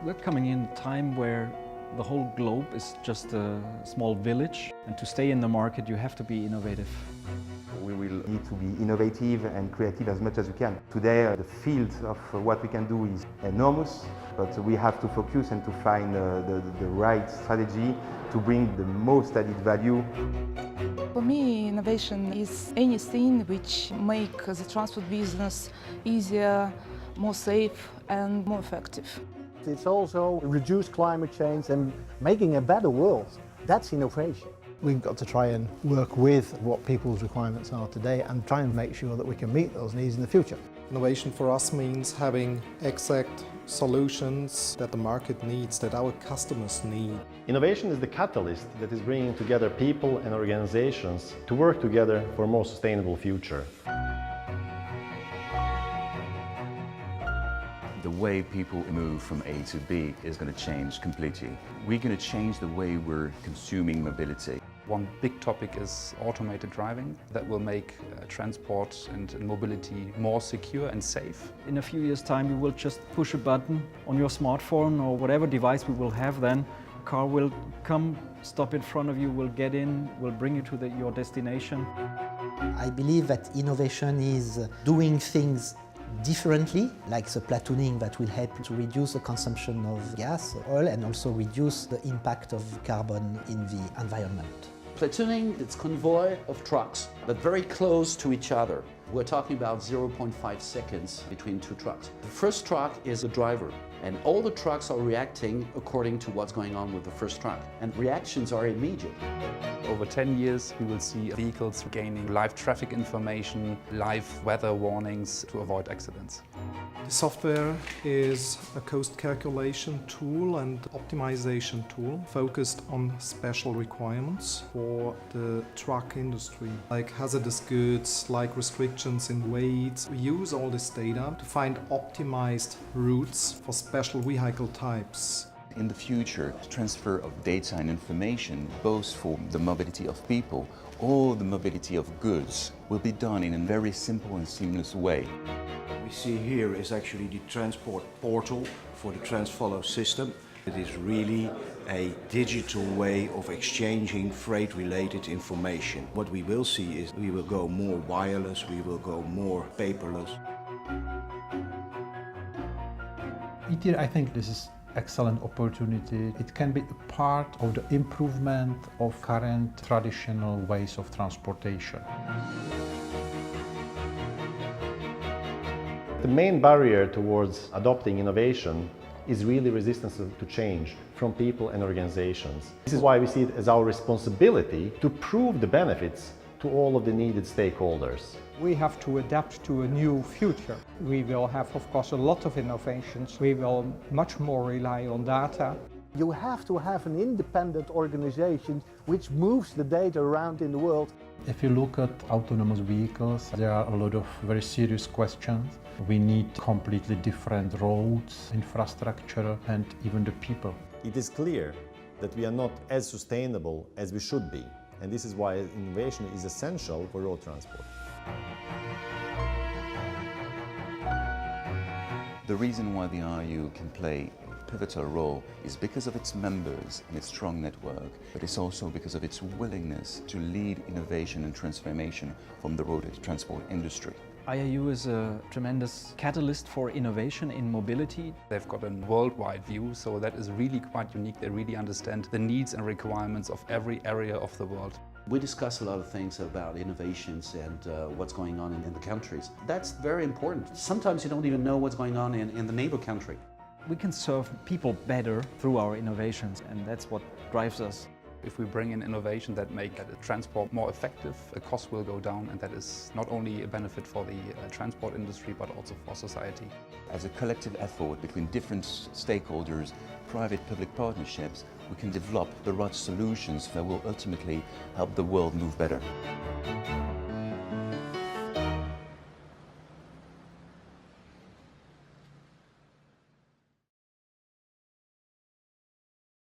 We're coming in a time where the whole globe is just a small village, and to stay in the market you have to be innovative. We will need to be innovative and creative as much as we can. Today the field of what we can do is enormous, but we have to focus and to find the right strategy to bring the most added value. For me, innovation is anything which makes the transport business easier, more safe and more effective. It's also reduce climate change and making a better world. That's innovation. We've got to try and work with what people's requirements are today and try and make sure that we can meet those needs in the future. Innovation for us means having exact solutions that the market needs, that our customers need. Innovation is the catalyst that is bringing together people and organizations to work together for a more sustainable future. The way people move from A to B is going to change completely. We're going to change the way we're consuming mobility. One big topic is automated driving that will make transport and mobility more secure and safe. In a few years' time you will just push a button on your smartphone or whatever device we will have then. A car will come, stop in front of you, will get in, will bring you to your destination. I believe that innovation is doing things differently, like the platooning that will help to reduce the consumption of gas, oil, and also reduce the impact of carbon in the environment. Platooning is convoy of trucks, but very close to each other. We're talking about 0.5 seconds between two trucks. The first truck is the driver, and all the trucks are reacting according to what's going on with the first truck, and reactions are immediate. Over 10 years we will see vehicles gaining live traffic information, live weather warnings to avoid accidents. The software is a cost calculation tool and optimization tool focused on special requirements for the truck industry, like hazardous goods, like restrictions in weight. We use all this data to find optimized routes for special vehicle types. In the future, transfer of data and information, both for the mobility of people or the mobility of goods, will be done in a very simple and seamless way. What we see here is actually the transport portal for the TransFollow system. It is really a digital way of exchanging freight-related information. What we will see is we will go more wireless, we will go more paperless. I think this is excellent opportunity. It can be a part of the improvement of current traditional ways of transportation. The main barrier towards adopting innovation is really resistance to change from people and organizations. This is why we see it as our responsibility to prove the benefits to all of the needed stakeholders. We have to adapt to a new future. We will have, of course, a lot of innovations. We will much more rely on data. You have to have an independent organization which moves the data around in the world. If you look at autonomous vehicles, there are a lot of very serious questions. We need completely different roads, infrastructure, and even the people. It is clear that we are not as sustainable as we should be, and this is why innovation is essential for road transport. The reason why the RU can play a pivotal role is because of its members and its strong network, but it's also because of its willingness to lead innovation and transformation from the road transport industry. IRU is a tremendous catalyst for innovation in mobility. They've got a worldwide view, so that is really quite unique. They really understand the needs and requirements of every area of the world. We discuss a lot of things about innovations and what's going on in the countries. That's very important. Sometimes you don't even know what's going on in the neighbor country. We can serve people better through our innovations, and that's what drives us. If we bring in innovation that make the transport more effective, the cost will go down, and that is not only a benefit for the transport industry but also for society. As a collective effort between different stakeholders, private-public partnerships, we can develop the right solutions that will ultimately help the world move better.